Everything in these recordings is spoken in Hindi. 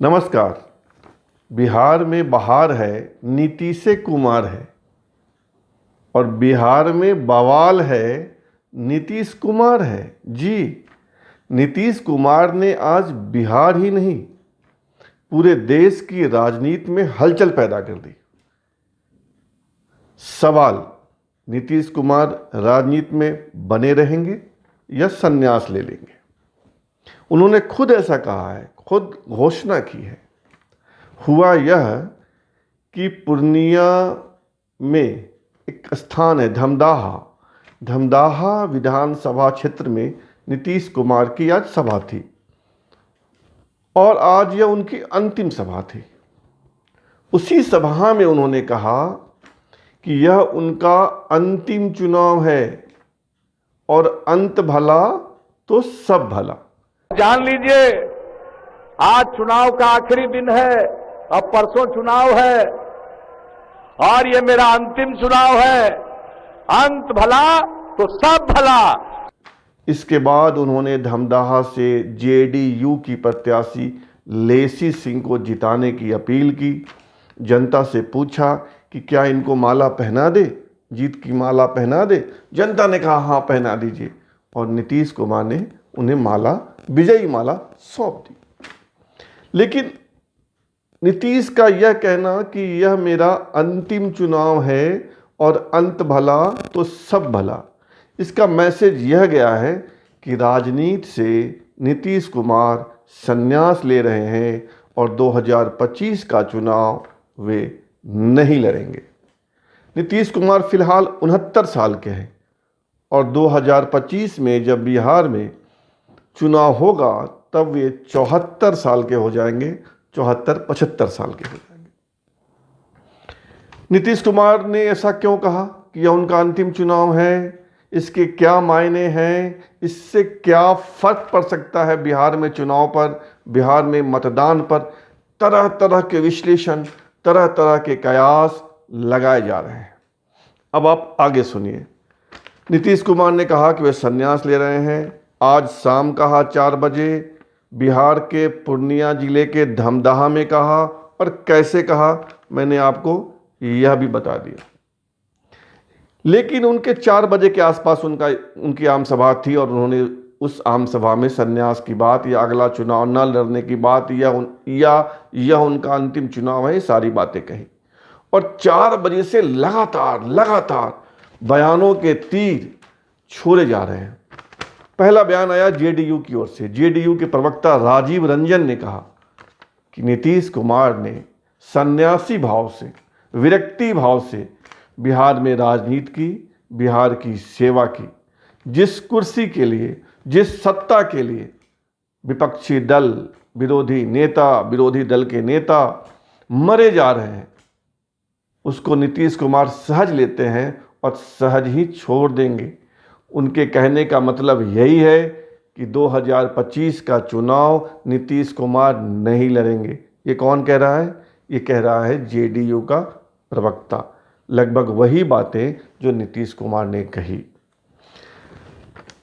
नमस्कार। बिहार में बहार है, नीतीश कुमार है, और बिहार में बवाल है, नीतीश कुमार है। जी, नीतीश कुमार ने आज बिहार ही नहीं, पूरे देश की राजनीति में हलचल पैदा कर दी। सवाल, नीतीश कुमार राजनीति में बने रहेंगे या संन्यास ले लेंगे? उन्होंने खुद ऐसा कहा है, खुद घोषणा की है। हुआ यह कि पूर्णिया में एक स्थान है धमदाहा विधानसभा क्षेत्र में नीतीश कुमार की आज सभा थी, और आज यह उनकी अंतिम सभा थी। उसी सभा में उन्होंने कहा कि यह उनका अंतिम चुनाव है और अंत भला तो सब भला। जान लीजिए, आज चुनाव का आखिरी दिन है, अब परसों चुनाव है और ये मेरा अंतिम चुनाव है। अंत भला तो सब भला। इसके बाद उन्होंने धमदाहा से जेडीयू की प्रत्याशी लेसी सिंह को जिताने की अपील की। जनता से पूछा कि क्या इनको माला पहना दे, जीत की माला पहना दे। जनता ने कहा हाँ, पहना दीजिए, और नीतीश कुमार ने उन्हें माला, विजयी माला सौंप दी। लेकिन नीतीश का यह कहना कि यह मेरा अंतिम चुनाव है और अंत भला तो सब भला, इसका मैसेज यह गया है कि राजनीति से नीतीश कुमार संन्यास ले रहे हैं और 2025 का चुनाव वे नहीं लड़ेंगे। नीतीश कुमार फिलहाल 69 साल के हैं और 2025 में जब बिहार में चुनाव होगा तब वे 74 साल के हो जाएंगे, 74-75 साल के हो जाएंगे। नीतीश कुमार ने ऐसा क्यों कहा कि यह उनका अंतिम चुनाव है? इसके क्या मायने हैं? इससे क्या फर्क पड़ सकता है बिहार में चुनाव पर, बिहार में मतदान पर? तरह तरह के विश्लेषण, तरह तरह के कयास लगाए जा रहे हैं। अब आप आगे सुनिए। नीतीश कुमार ने कहा कि वे संन्यास ले रहे हैं। आज शाम कहा 4 बजे बिहार के पूर्णिया जिले के धमदाहा में कहा, और कैसे कहा मैंने आपको यह भी बता दिया। लेकिन उनके 4 बजे के आसपास उनकी आम सभा थी और उन्होंने उस आम सभा में संन्यास की बात या अगला चुनाव न लड़ने की बात या यह उनका अंतिम चुनाव है, ये सारी बातें कही। और 4 बजे से लगातार बयानों के तीर छोड़े जा रहे हैं। पहला बयान आया जेडीयू की ओर से। जेडीयू के प्रवक्ता राजीव रंजन ने कहा कि नीतीश कुमार ने सन्यासी भाव से, विरक्ति भाव से बिहार में राजनीति की, बिहार की सेवा की। जिस कुर्सी के लिए, जिस सत्ता के लिए विपक्षी दल, विरोधी दल के नेता मरे जा रहे हैं, उसको नीतीश कुमार सहज लेते हैं और सहज ही छोड़ देंगे। उनके कहने का मतलब यही है कि 2025 का चुनाव नीतीश कुमार नहीं लड़ेंगे। ये कौन कह रहा है? ये कह रहा है जेडीयू का प्रवक्ता। लगभग वही बातें जो नीतीश कुमार ने कही।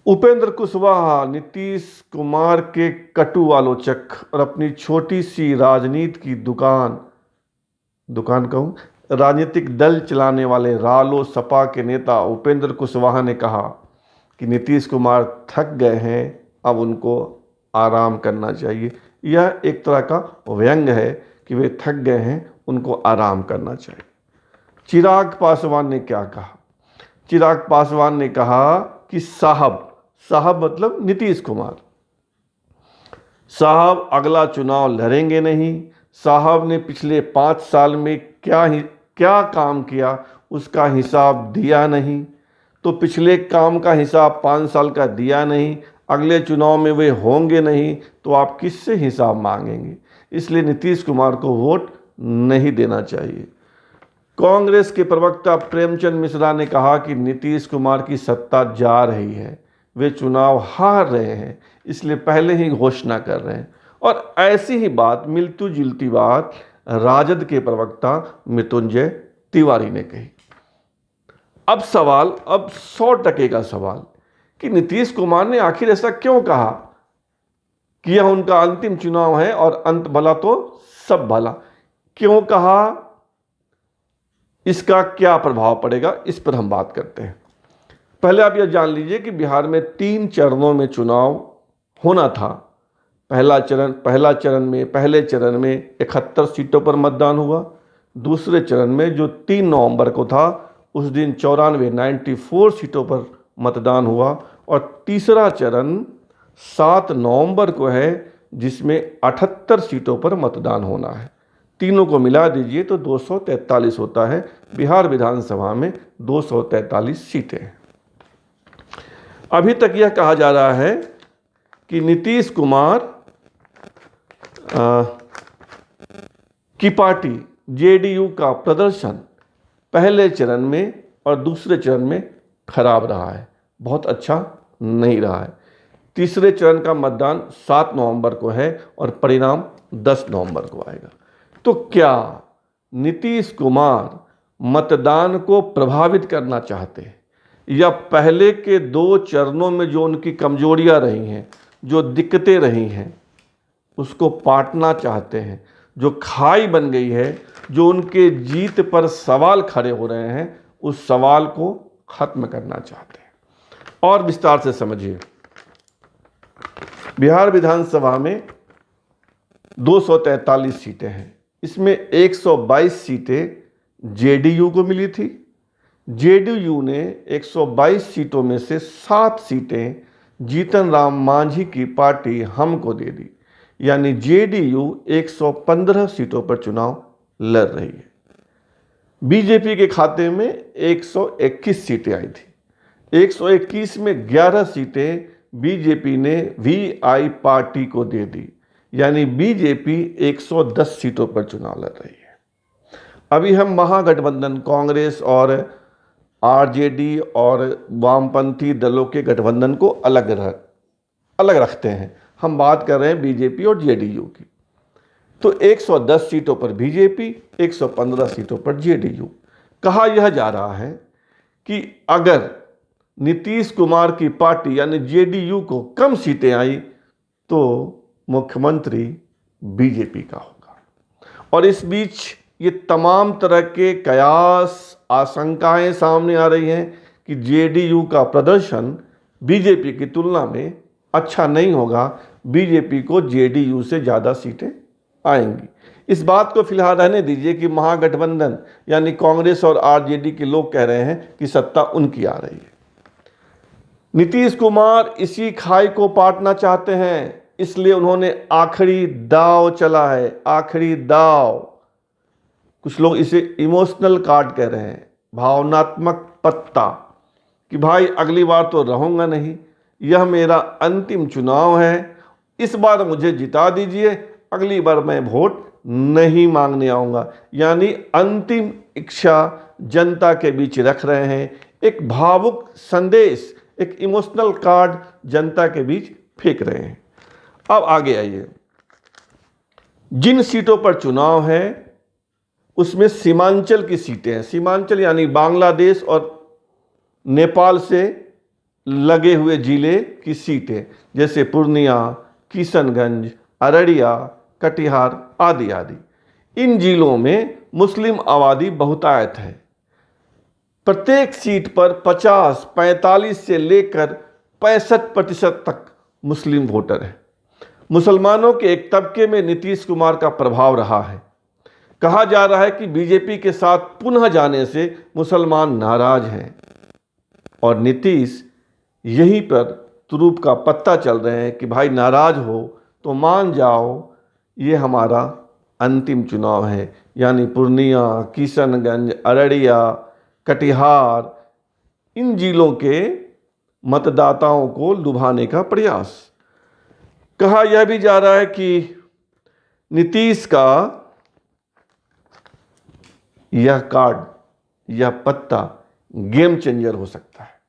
उपेंद्र कुशवाहा नीतीश कुमार के कटु आलोचक और अपनी छोटी सी राजनीति की दुकान कहूँ, राजनीतिक दल चलाने वाले रालो सपा के नेता उपेंद्र कुशवाहा ने कहा कि नीतीश कुमार थक गए हैं, अब उनको आराम करना चाहिए। यह एक तरह का व्यंग है कि वे थक गए हैं, उनको आराम करना चाहिए। चिराग पासवान ने क्या कहा? चिराग पासवान ने कहा कि साहब मतलब नीतीश कुमार साहब अगला चुनाव लड़ेंगे नहीं। साहब ने पिछले 5 साल में क्या काम किया उसका हिसाब दिया नहीं, तो पिछले काम का हिसाब 5 साल का दिया नहीं, अगले चुनाव में वे होंगे नहीं, तो आप किससे हिसाब मांगेंगे? इसलिए नीतीश कुमार को वोट नहीं देना चाहिए। कांग्रेस के प्रवक्ता प्रेमचंद मिश्रा ने कहा कि नीतीश कुमार की सत्ता जा रही है, वे चुनाव हार रहे हैं, इसलिए पहले ही घोषणा कर रहे हैं। और ऐसी ही बात, मिलती जुलती बात राजद के प्रवक्ता मृत्युंजय तिवारी ने कही। अब 100% का सवाल कि नीतीश कुमार ने आखिर ऐसा क्यों कहा कि यह उनका अंतिम चुनाव है और अंत भला तो सब भला। क्यों कहा, इसका क्या प्रभाव पड़ेगा, इस पर हम बात करते हैं। पहले आप यह जान लीजिए कि बिहार में 3 चरणों में चुनाव होना था। पहले चरण में 71 सीटों पर मतदान हुआ। दूसरे चरण में जो 3 नवंबर को था, उस दिन 94 सीटों पर मतदान हुआ। और तीसरा चरण 7 नवंबर को है, जिसमें 78 सीटों पर मतदान होना है। तीनों को मिला दीजिए तो 243 होता है। बिहार विधानसभा में 243 सीटें हैं। अभी तक यह कहा जा रहा है कि नीतीश कुमार की पार्टी जेडीयू का प्रदर्शन पहले चरण में और दूसरे चरण में खराब रहा है, बहुत अच्छा नहीं रहा है। तीसरे चरण का मतदान 7 नवंबर को है और परिणाम 10 नवंबर को आएगा। तो क्या नीतीश कुमार मतदान को प्रभावित करना चाहते हैं, या पहले के 2 चरणों में जो उनकी कमजोरियां रही हैं, जो दिक्कतें रही हैं, उसको पाटना चाहते हैं? जो खाई बन गई है, जो उनके जीत पर सवाल खड़े हो रहे हैं, उस सवाल को खत्म करना चाहते हैं। और विस्तार से समझिए, बिहार विधानसभा में 243 सीटें हैं। इसमें 122 सीटें जेडीयू को मिली थी। जेडीयू ने 122 सीटों में से 7 सीटें जीतन राम मांझी की पार्टी हमको दे दी, यानी जेडीयू 115 सीटों पर चुनाव लड़ रही है। बीजेपी के खाते में 121 सीटें आई थी। 121 में 11 सीटें बीजेपी ने वीआई पार्टी को दे दी, यानी बीजेपी 110 सीटों पर चुनाव लड़ रही है। अभी हम महागठबंधन कांग्रेस और आरजेडी और वामपंथी दलों के गठबंधन को अलग रखते हैं। हम बात कर रहे हैं बीजेपी और जेडीयू की। तो 110 सीटों पर बीजेपी, 115 सीटों पर जेडीयू। कहा यह जा रहा है कि अगर नीतीश कुमार की पार्टी यानी जेडीयू को कम सीटें आई तो मुख्यमंत्री बीजेपी का होगा। और इस बीच ये तमाम तरह के कयास, आशंकाएं सामने आ रही हैं कि जेडीयू का प्रदर्शन बीजेपी की तुलना में अच्छा नहीं होगा। बीजेपी को जेडीयू से ज़्यादा सीटें आएंगी। इस बात को फिलहाल रहने दीजिए कि महागठबंधन यानी कांग्रेस और आरजेडी के लोग कह रहे हैं कि सत्ता उनकी आ रही है। नीतीश कुमार इसी खाई को पाटना चाहते हैं, इसलिए उन्होंने आखिरी दांव चला है। आखिरी दांव, कुछ लोग इसे इमोशनल कार्ड कह रहे हैं, भावनात्मक पत्ता, कि भाई अगली बार तो रहूंगा नहीं, यह मेरा अंतिम चुनाव है, इस बार मुझे जिता दीजिए, अगली बार मैं वोट नहीं मांगने आऊँगा। यानी अंतिम इच्छा जनता के बीच रख रहे हैं, एक भावुक संदेश, एक इमोशनल कार्ड जनता के बीच फेंक रहे हैं। अब आगे आइए, जिन सीटों पर चुनाव है उसमें सीमांचल की सीटें हैं। सीमांचल यानी बांग्लादेश और नेपाल से लगे हुए जिले की सीटें, जैसे पूर्णिया, किशनगंज, अररिया, कटिहार आदि आदि। इन जिलों में मुस्लिम आबादी बहुतायत है। प्रत्येक सीट पर 50, 45 से लेकर 65% तक मुस्लिम वोटर हैं। मुसलमानों के एक तबके में नीतीश कुमार का प्रभाव रहा है। कहा जा रहा है कि बीजेपी के साथ पुनः जाने से मुसलमान नाराज हैं और नीतीश यहीं पर तुरूप का पत्ता चल रहे हैं कि भाई नाराज हो तो मान जाओ, ये हमारा अंतिम चुनाव है। यानी पूर्णिया, किशनगंज, अररिया, कटिहार, इन जिलों के मतदाताओं को लुभाने का प्रयास। कहा यह भी जा रहा है कि नीतीश का यह कार्ड, यह पत्ता गेम चेंजर हो सकता है।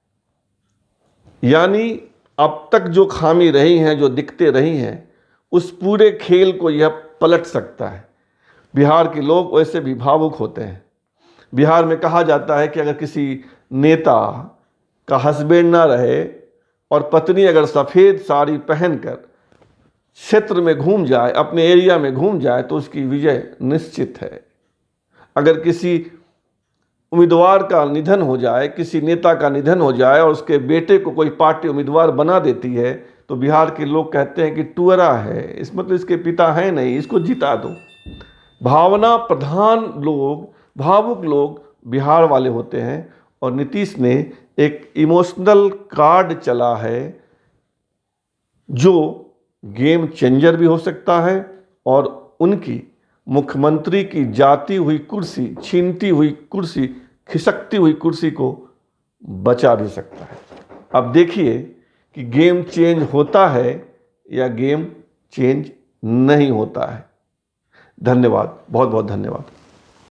यानी अब तक जो खामी रही हैं, जो दिक्कतें रही हैं, उस पूरे खेल को यह पलट सकता है। बिहार के लोग वैसे भी भावुक होते हैं। बिहार में कहा जाता है कि अगर किसी नेता का हस्बैंड ना रहे और पत्नी अगर सफ़ेद साड़ी पहनकर क्षेत्र में घूम जाए, अपने एरिया में घूम जाए, तो उसकी विजय निश्चित है। अगर किसी उम्मीदवार का निधन हो जाए, किसी नेता का निधन हो जाए और उसके बेटे को कोई पार्टी उम्मीदवार बना देती है, तो बिहार के लोग कहते हैं कि टुअरा है, इस मतलब इसके पिता है नहीं, इसको जिता दो। भावना प्रधान लोग, भावुक लोग बिहार वाले होते हैं। और नीतीश ने एक इमोशनल कार्ड चला है जो गेम चेंजर भी हो सकता है और उनकी मुख्यमंत्री की जाती हुई कुर्सी, छीनती हुई कुर्सी, खिसकती हुई कुर्सी को बचा भी सकता है। अब देखिए कि गेम चेंज होता है या गेम चेंज नहीं होता है। धन्यवाद, बहुत बहुत धन्यवाद।